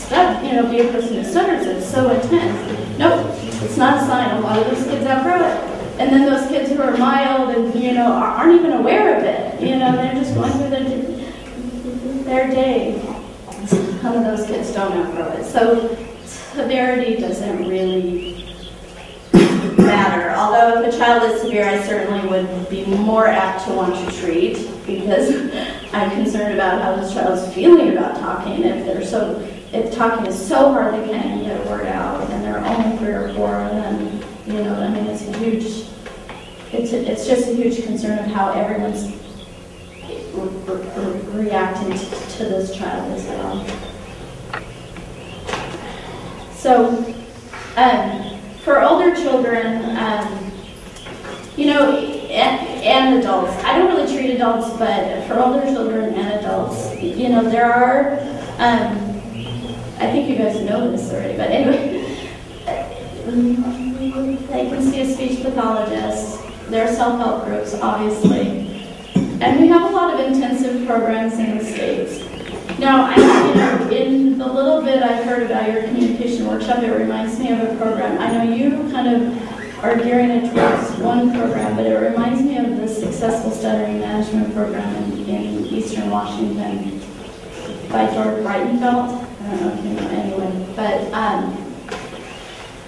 they would be a person who stutters. It's so intense. Nope, it's not a sign. A lot of those kids outgrow it. And then those kids who are mild and, aren't even aware of it. They're just going through their day. Some of those kids don't outgrow it. So severity doesn't really matter. Although if a child is severe, I certainly would be more apt to want to treat because I'm concerned about how this child's feeling about talking. If talking is so hard they can't even get a word out, and they're only 3 or 4, then it's just a huge concern of how everyone's reacting to this child as well. So, for older children, and adults, I don't really treat adults, but for older children and adults, there are, I think you guys know this already, but anyway, they can see a speech pathologist. There are self-help groups, obviously. And we have a lot of intensive programs in the States. Now, in the little bit I've heard about your communication workshop, it reminds me of a program. I know you kind of are gearing it towards one program, but it reminds me of the Successful Stuttering Management Program in Eastern Washington by George Breitenfeld. I don't know if you know anyway,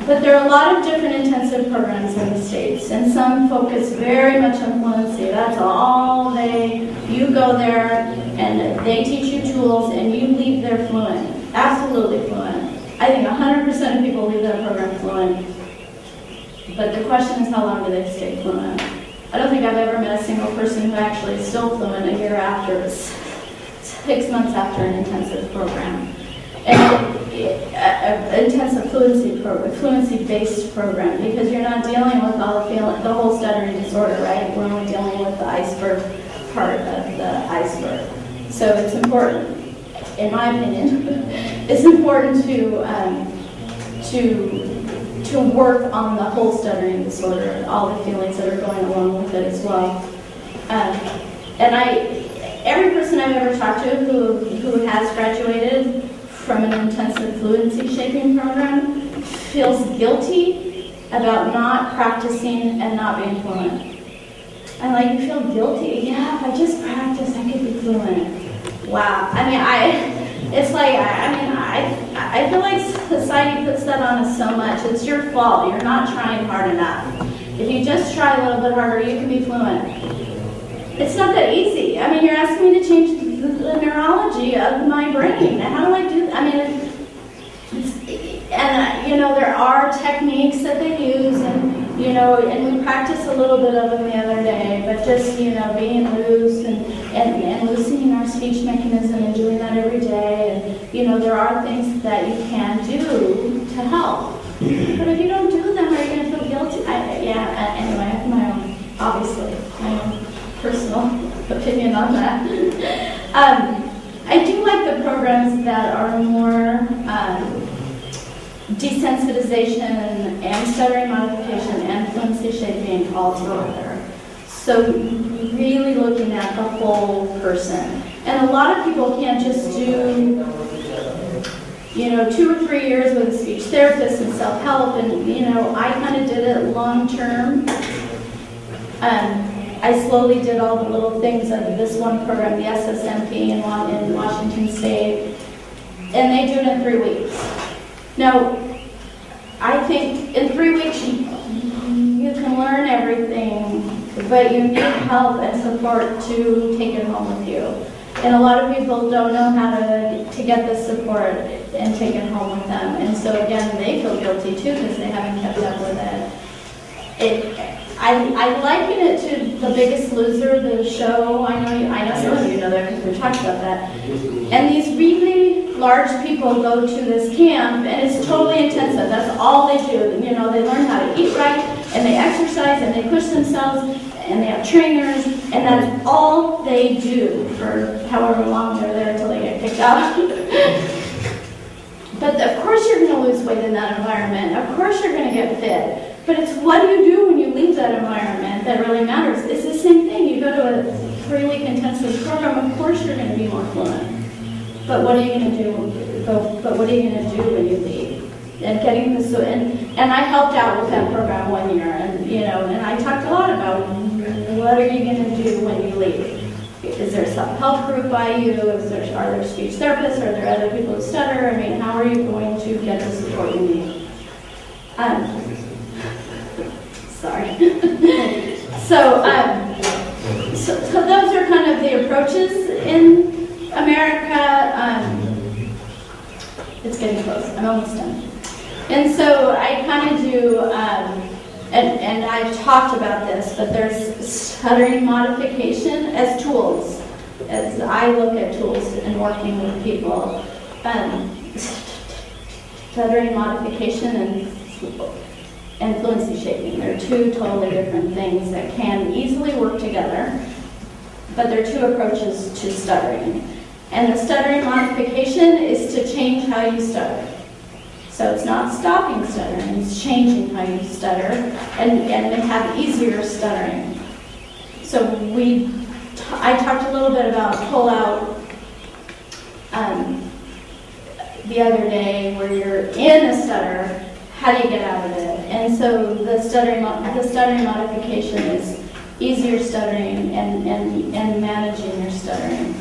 but there are a lot of different intensive programs in the States, and some focus very much on fluency. That's all you go there, and they teach you tools, and you leave there fluent, absolutely fluent. I think 100% of people leave that program fluent, but the question is how long do they stay fluent? I don't think I've ever met a single person who actually is still fluent a year after, 6 months after an intensive program. And an intensive fluency program, fluency-based program, because you're not dealing with the whole stuttering disorder, right? We're only dealing with the iceberg part of the iceberg. So it's important, in my opinion, it's important to work on the whole stuttering disorder and all the feelings that are going along with it as well. Every person I've ever talked to who has graduated from an intensive fluency shaping program feels guilty about not practicing and not being fluent. I'm like, you feel guilty? Yeah, if I just practice, I could be fluent. Wow. I feel like society puts that on us so much. It's your fault. You're not trying hard enough. If you just try a little bit harder, you can be fluent. It's not that easy. You're asking me to change the neurology of my brain. How do I do that? There are techniques that they use, and we practiced a little bit of them the other day, but just, being loose and loosening our speech mechanism and doing that every day, and, there are things that you can do to help. But if you don't do them, are you going to feel guilty? Anyway, I have my own personal opinion on that. I do like the programs that are more desensitization and stuttering modification and fluency shaping all together. So really looking at the whole person. And a lot of people can't just do 2 or 3 years with a speech therapist and self-help, and I kind of did it long term. I slowly did all the little things of this one program, the SSMP in Washington State, and they do it in 3 weeks. Now, I think in 3 weeks you can learn everything, but you need help and support to take it home with you. And a lot of people don't know how to get the support and take it home with them. And so again, they feel guilty too because they haven't kept up with it. I liken it to The Biggest Loser, the show. I know some of you know that because we talked about that. And these really large people go to this camp, and it's totally intensive. That's all they do. They learn how to eat right, and they exercise, and they push themselves, and they have trainers, and that's all they do for however long they're there until they get kicked out. But of course you're going to lose weight in that environment. Of course you're going to get fit. But it's what do you do when you leave that environment that really matters. It's the same thing. You go to a 3-week intensive program, of course you're going to be more fluent. But what are you going to do? Go but what are you going to do when you leave? And getting this, and I helped out with that program 1 year, and and I talked a lot about what are you going to do when you leave? Is there a self-help group by you? Are there speech therapists? Are there other people who stutter? I mean, how are you going to get the support you need? Sorry. So those are kind of the approaches in America. It's getting close. I'm almost done. And so I kind of do, and I've talked about this, but there's stuttering modification as tools. As I look at tools in working with people, stuttering modification and fluency shaping. They're two totally different things that can easily work together, but they're two approaches to stuttering. And the stuttering modification is to change how you stutter. So it's not stopping stuttering, it's changing how you stutter and have easier stuttering. So I talked a little bit about pull-out the other day where you're in a stutter, how do you get out of it? And so the stuttering modification is easier stuttering and managing your stuttering.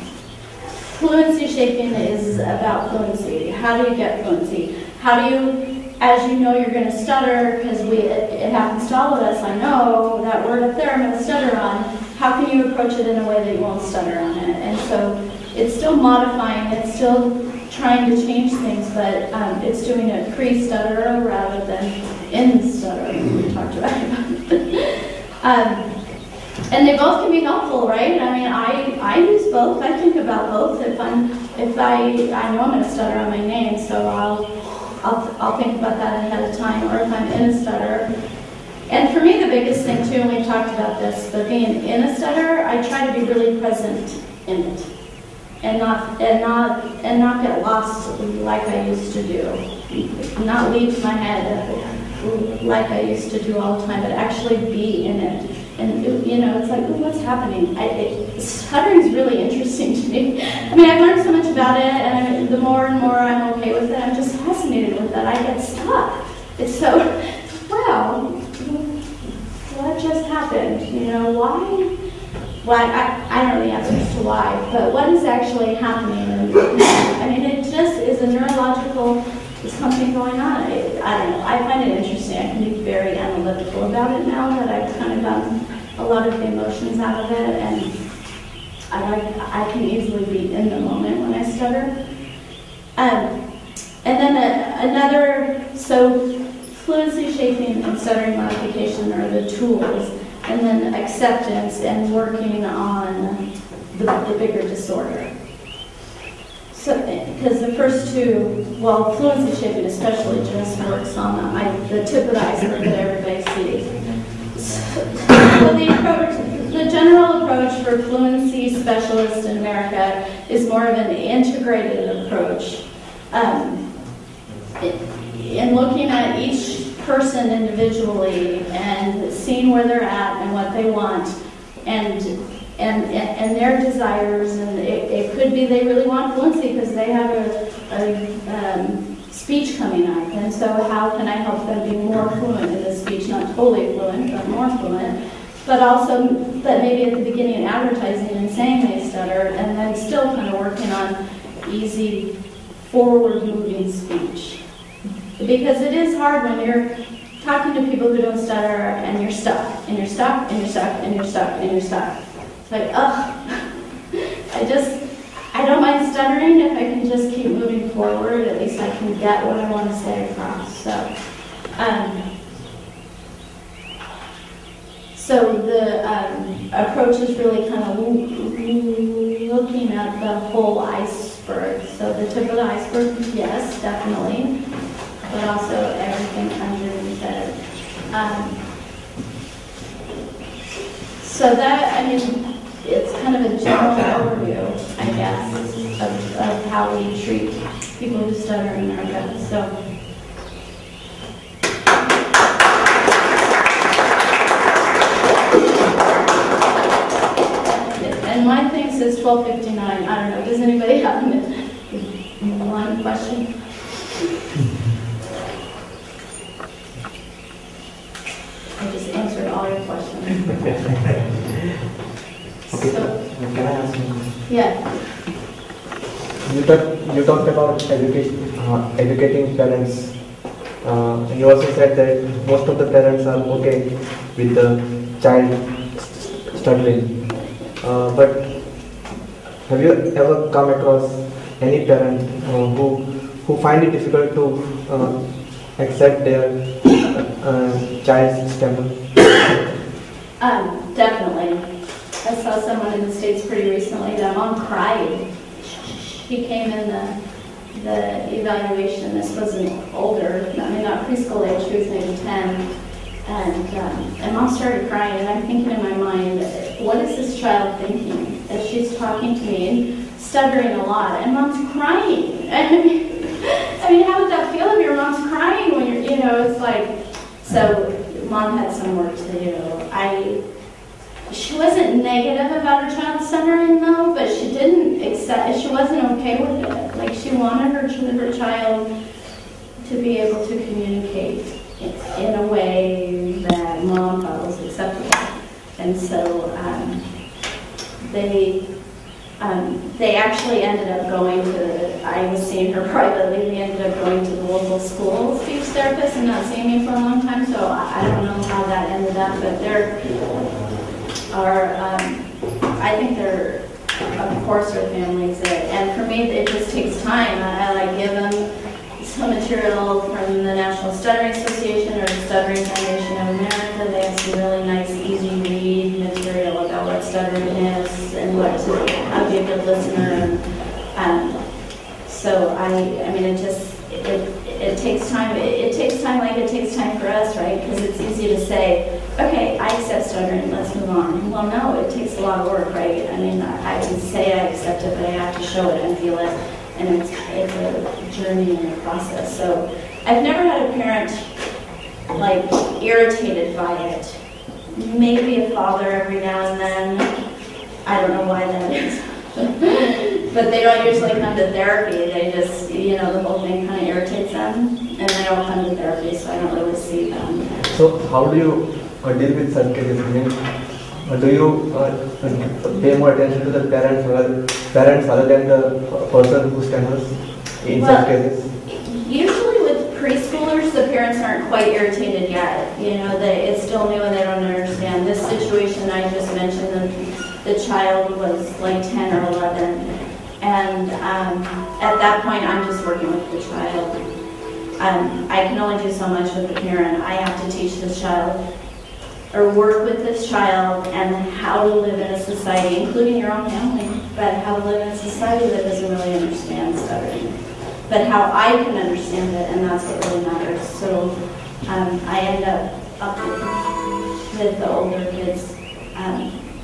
Fluency shaping is about fluency. How do you get fluency? How do you, as you know you're going to stutter, because it happens to all of us, I know, that word up there I'm going to stutter on, how can you approach it in a way that you won't stutter on it? And so it's still modifying, it's still trying to change things, but it's doing it pre-stutterer rather than in-stutterer, we talked about it. And they both can be helpful, right? I mean, I use both. I think about both. If I know I'm going to stutter on my name, so I'll think about that ahead of time. Or if I'm in a stutter, and for me the biggest thing too, and we've talked about this, but being in a stutter, I try to be really present in it, and not get lost like I used to do, not leave my head like I used to do all the time, but actually be in it. And it's like, ooh, what's happening? Stuttering is really interesting to me. I mean, I've learned so much about it, and the more and more I'm okay with it, I'm just fascinated with it. I get stuck. It's so, wow, what just happened? Why? Well, I don't know the answers to why, but what is actually happening? I mean, it just is a neurological, is something going on. I don't know. I find it interesting. I can be very analytical about it now that I've kind of gotten a lot of the emotions out of it, and I can easily be in the moment when I stutter. And then so fluency shaping and stuttering modification are the tools, and then acceptance and working on the bigger disorder. So, because the first two, well, fluency shaping especially just works on the tip of the iceberg that everybody sees. So the general approach for fluency specialists in America is more of an integrated approach. In looking at each person individually and seeing where they're at and what they want, and their desires, and it could be they really want fluency because they have a speech coming up, and so how can I help them be more fluent in the speech, not totally fluent, but more fluent, but also that maybe at the beginning of advertising and saying they stutter, and then still kind of working on easy, forward-moving speech. Because it is hard when you're talking to people who don't stutter, and you're stuck, and you're stuck, and you're stuck, and you're stuck, and you're stuck. It's like, I don't mind stuttering if I can just keep moving forward. At least I can get what I want to say across. So the approach is really kind of looking at the whole iceberg. So the tip of the iceberg, yes, definitely, but also everything underneath it. So that, I mean, it's kind of a general overview, I guess, of how we treat people who stutter in America. So, and my thing says 12:59. I don't know. Does anybody have one question? Okay. Can I ask you? Yeah. You talked about educating parents. You also said that most of the parents are okay with the child studying. But have you ever come across any parent who find it difficult to accept their child's STEM? Definitely. I saw someone in the States pretty recently. That mom cried. She came in the evaluation. This wasn't older, I mean not preschool age. She was maybe 10, and mom started crying. And I'm thinking in my mind, what is this child thinking as she's talking to me and stuttering a lot? And mom's crying. I mean, how would that feel if your mom's crying when you're, it's like, so mom had some work to do. She wasn't negative about her child stuttering though, but she didn't accept, she wasn't okay with it. Like she wanted her child to be able to communicate in a way that mom thought was acceptable. And so they actually ended up going to, I was seeing her privately, we ended up going to the local school speech therapist and not seeing me for a long time, so I don't know how that ended up, but I think there, of course, are families that, and for me, it just takes time. I give them some material from the National Stuttering Association or the Stuttering Foundation of America. They have some really nice, easy read material about what stuttering is and how to be a good listener. So I mean, it takes time. It takes time like it takes time for us, right? Because it's easy to say, okay, I accept stuttering, let's move on. Well, no, it takes a lot of work, right? I mean, I can say I accept it, but I have to show it and feel it, and it's a journey and a process. So I've never had a parent, like, irritated by it. Maybe a father every now and then. I don't know why that is. But they don't usually come to therapy. They just, the whole thing kind of irritates them, and they don't come to therapy, so I don't really see them. So how do you deal with such cases? Do you pay more attention to the parents other than the person who stammers in such cases? Usually with preschoolers, the parents aren't quite irritated yet. It's still new and they don't understand. This situation I just mentioned, the child was like 10 or 11. And at that point, I'm just working with the child. I can only do so much with the parent. I have to teach this child or work with this child and how to live in a society, including your own family, but how to live in a society that doesn't really understand stuttering, but how I can understand it, and that's what really matters. So I end up with the older kids,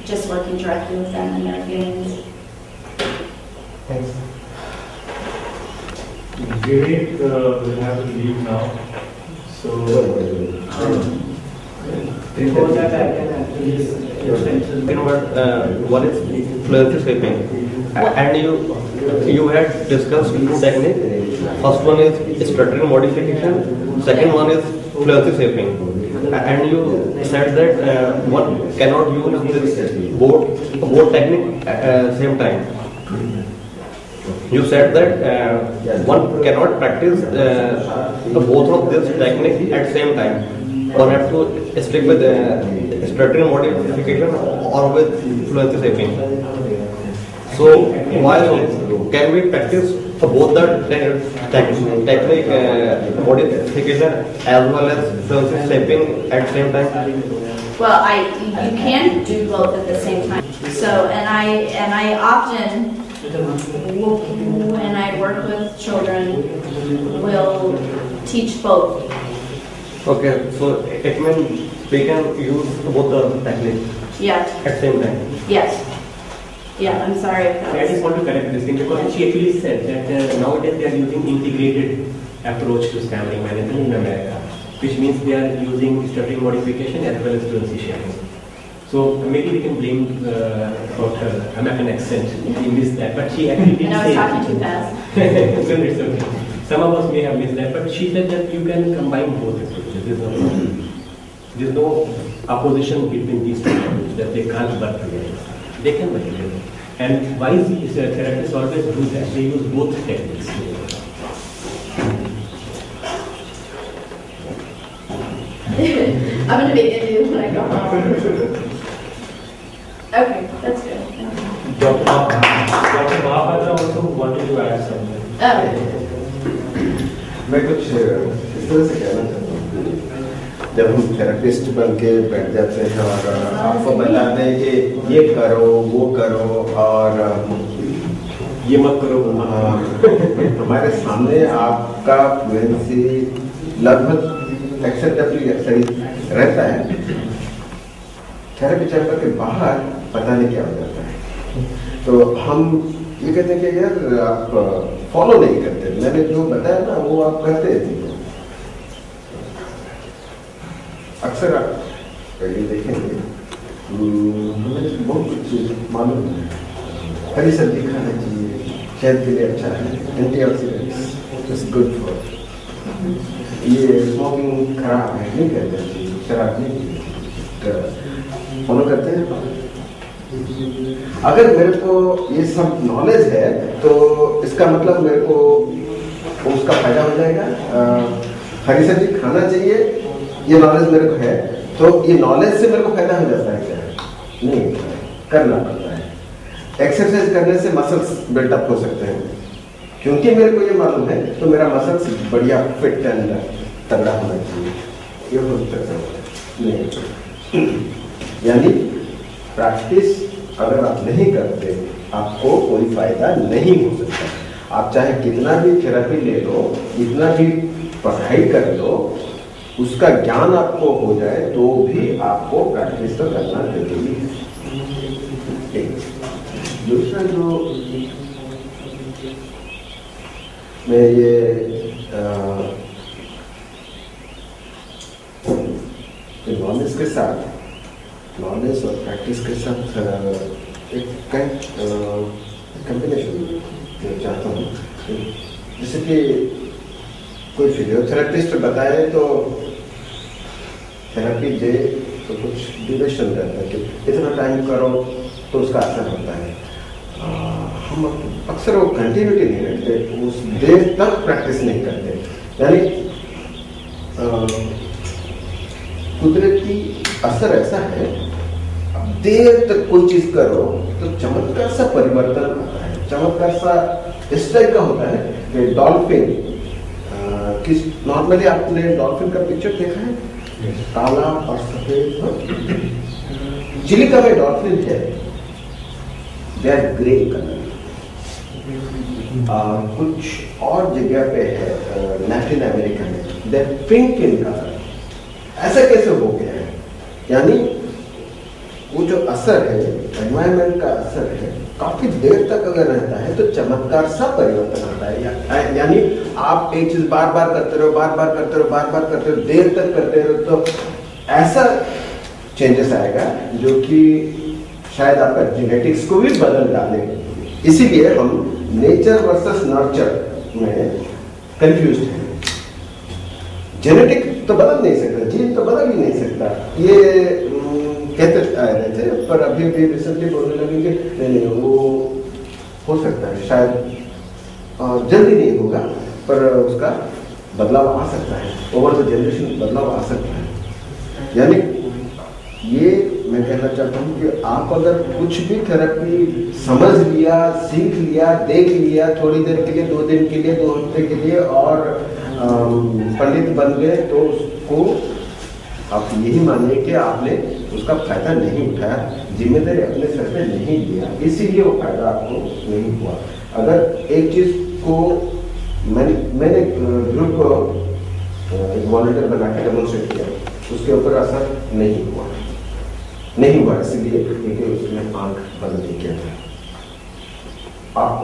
just working directly with them and their feelings. Thanks. Vivek will have to leave now. So, before that, I can actually one is fluency sweeping, and you had discussed two techniques. First one is stuttering modification. Second one is fluency sweeping, and you said that one cannot use this both technique at same time. You said that one cannot practice both of these techniques at same time. One has to stick with stuttering modification or with fluency sweeping. So why can we practice both the technique modification as well as fluency sweeping at same time? Well, you can do both at the same time. So, and I often, when I work with children, will teach both. Okay, so it means we can use both the techniques Yes. at same time. Yes. Yeah, I'm sorry if that I just was. want to correct this thing because she actually said that nowadays they are using integrated approach to stammering management in America, which means they are using stuttering modification as well as fluency sharing. So maybe we can blame about her American accent. She missed that, but she actually did And I say. was talking too fast. So it's okay. Some of us may have missed that, but she said that you can combine both approaches. There's no opposition between these two. that they can't birth together. They can birth together. And wise therapists always do that. They use both techniques. I'm going to be Indian when I go home. Okay, that's good. Dr. Mahabhadra also wanted to add something. Oh. मैं कुछ इस तरह से कहना चाहता हूँ, जब हम थेरेपिस्ट बन के बैठ जाते हैं और आपको बताते हैं कि ये करो वो करो और ये मत करो, हमारे सामने आपका फ्लुएंसी लगभग एक्सेप्टेबली सही रहता है, थेरेपी चैम्बर के बाहर पता नहीं क्या हो जाता है। तो हम ये कहते हैं कि यार आप फॉलो नहीं करते, मैंने जो बताया ना वो आप करते थे। अक्सर आप ये देखेंगे हमें बहुत कुछ मालूम है, हरी सब्जी खाना चाहिए, सेहत के लिए अच्छा है, एंटीऑक्सीडेंट्स इज गुड फॉर, ये स्मोकिंग खराब है नहीं कहते, शराब नहीं फॉलो करते हैं। अगर मेरे को ये सब नॉलेज है तो इसका मतलब मेरे को उसका फायदा हो जाएगा। हरी सब्जी खाना चाहिए, ये नॉलेज मेरे को है, तो ये नॉलेज से मेरे को फायदा हो जाता है क्या? नहीं, करना पड़ता है। एक्सरसाइज करने से मसल्स बिल्डअप हो सकते हैं, क्योंकि मेरे को ये मालूम है तो मेरा मसल्स बढ़िया फिट एंड तगड़ा होना चाहिए, ये हो सकता है। यानी प्रैक्टिस अगर आप नहीं करते आपको कोई फायदा नहीं हो सकता। आप चाहे कितना भी थेरेपी ले लो, कितना भी पढ़ाई कर लो, उसका ज्ञान आपको हो जाए तो भी आपको प्रैक्टिस तो करना जरूरी है। दूसरा जो मैं ये नॉलेज के साथ, नॉलेज और प्रैक्टिस के साथ एक कम्बिनेशन चाहता हूँ। जैसे कि कोई फिजियोथेरेपिस्ट बताए तो थेरेपी दे तो कुछ ड्यूरेशन रहता है कि इतना टाइम करो तो उसका असर होता है। हम अक्सर वो कंटिन्यूटी नहीं रखते, उस देर तक प्रैक्टिस नहीं करते। यानी कुदरती असर ऐसा है, देर तक कोई चीज करो तो चमत्कार सा परिवर्तन आता है, चमत्कार सा इस टाइप का होता है कि डॉल्फिन किस नॉर्मली आपने डॉल्फिन का पिक्चर देखा है, काला और सफेद, चिलिका में डॉल्फिन है, दे आर ग्रे कलर। कुछ और जगह पे है लैटिन अमेरिका में, they are pink in colour. ऐसा कैसे हो गया है? यानी वो जो असर है, एनवायरमेंट का असर है, काफी देर तक अगर रहता है तो चमत्कार सा परिवर्तन आता है। यानी आप एक चीज बार बार करते रहो, बार बार करते रहो, बार बार करते रहो, देर तक करते रहो, तो ऐसा चेंजेस आएगा जो कि शायद आपका जेनेटिक्स को भी बदल डाले। इसीलिए हम नेचर वर्सेस नर्चर में कंफ्यूज हैं। जेनेटिक तो बदल नहीं सकता, जीन तो बदल ही नहीं सकता, ये कहते आए रहे थे, पर अभी भी रिसेंटली बोलने लगे कि नहीं वो हो सकता है, शायद जल्दी नहीं होगा पर उसका बदलाव आ सकता है, ओवर द जनरेशन बदलाव आ सकता है। यानी ये मैं कहना चाहता हूँ कि आप अगर कुछ भी थेरेपी समझ लिया, सीख लिया, देख लिया, थोड़ी देर के लिए, 2 दिन के लिए, 2 हफ्ते के लिए और पंडित बन गए तो उसको आप यही मानिए कि आपने उसका फायदा नहीं उठाया, जिम्मेदारी अपने सर पे नहीं लिया, इसीलिए वो फायदा आपको नहीं हुआ। अगर एक चीज को मैंने ग्रुप को एक वॉलंटियर बना के डेमोन्स्ट्रेट किया, उसके ऊपर असर नहीं हुआ इसलिए क्योंकि उसने आंख बंद नहीं किया था। आप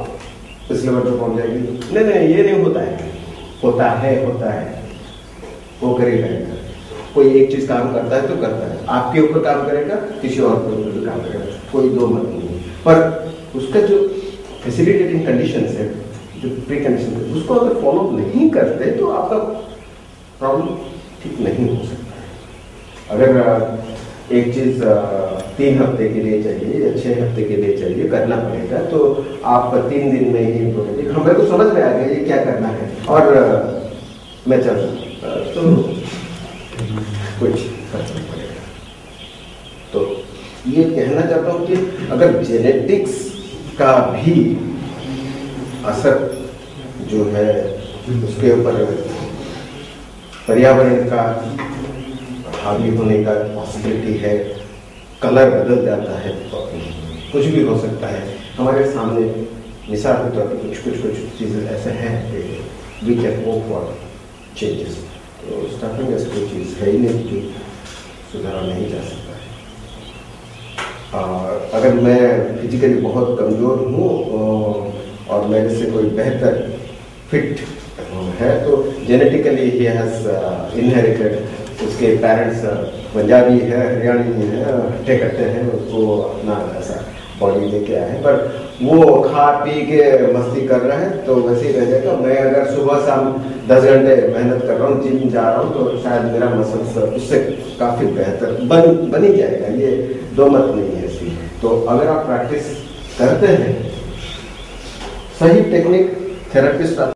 इस लेवल पर पहुंच जाएगी, नहीं ये नहीं होता है, होता है वो कर ही रहेगा। कोई एक चीज काम करता है तो करता है, आपके ऊपर काम करेगा, किसी और के ऊपर काम करेगा, कोई दो मत नहीं। पर उसका जो फैसिलिटेटिंग कंडीशंस है, जो प्री कंडीशन है, उसको अगर फॉलो नहीं करते तो आपका प्रॉब्लम ठीक नहीं हो सकता है। अगर एक चीज 3 हफ्ते के लिए चाहिए या 6 हफ्ते के लिए चाहिए, करना पड़ेगा। तो आप 3 दिन में ही बोलेंगे हमें तो समझ में आ गया ये क्या करना है और मैं चल रहा तो कुछ करना पड़ेगा। तो ये कहना चाहता हूँ कि अगर जेनेटिक्स का भी असर जो है उसके ऊपर पर्यावरण का हावी होने का पॉसिबिलिटी है, कलर बदल जाता है, कुछ भी हो सकता है हमारे सामने। मिसाल के तौर पर कुछ चीज़ें ऐसे हैं कि we can hope for changes. तो स्टार्टिंग ऐसी कोई चीज़ है ही नहीं जो सुधारा नहीं जा सकता है। और अगर मैं फिजिकली बहुत कमज़ोर हूँ और मेरे से कोई बेहतर फिट है तो जेनेटिकली ही हैज़ इनहेरिटेड, उसके पेरेंट्स पंजाबी है, हरियाणवी है, हट्टे कट्टे हैं, उसको अपना ऐसा बॉडी लेके आए हैं, पर वो खा पी के मस्ती कर रहा है तो वैसे ही रह जाएगा। मैं अगर सुबह शाम 10 घंटे मेहनत कर रहा हूँ, जिम जा रहा हूँ, तो शायद मेरा मसल्स उससे काफ़ी बेहतर बन ही जाएगा, ये दो मत नहीं है ऐसी। तो अगर आप प्रैक्टिस करते हैं, सही टेक्निक थेरेपिस्ट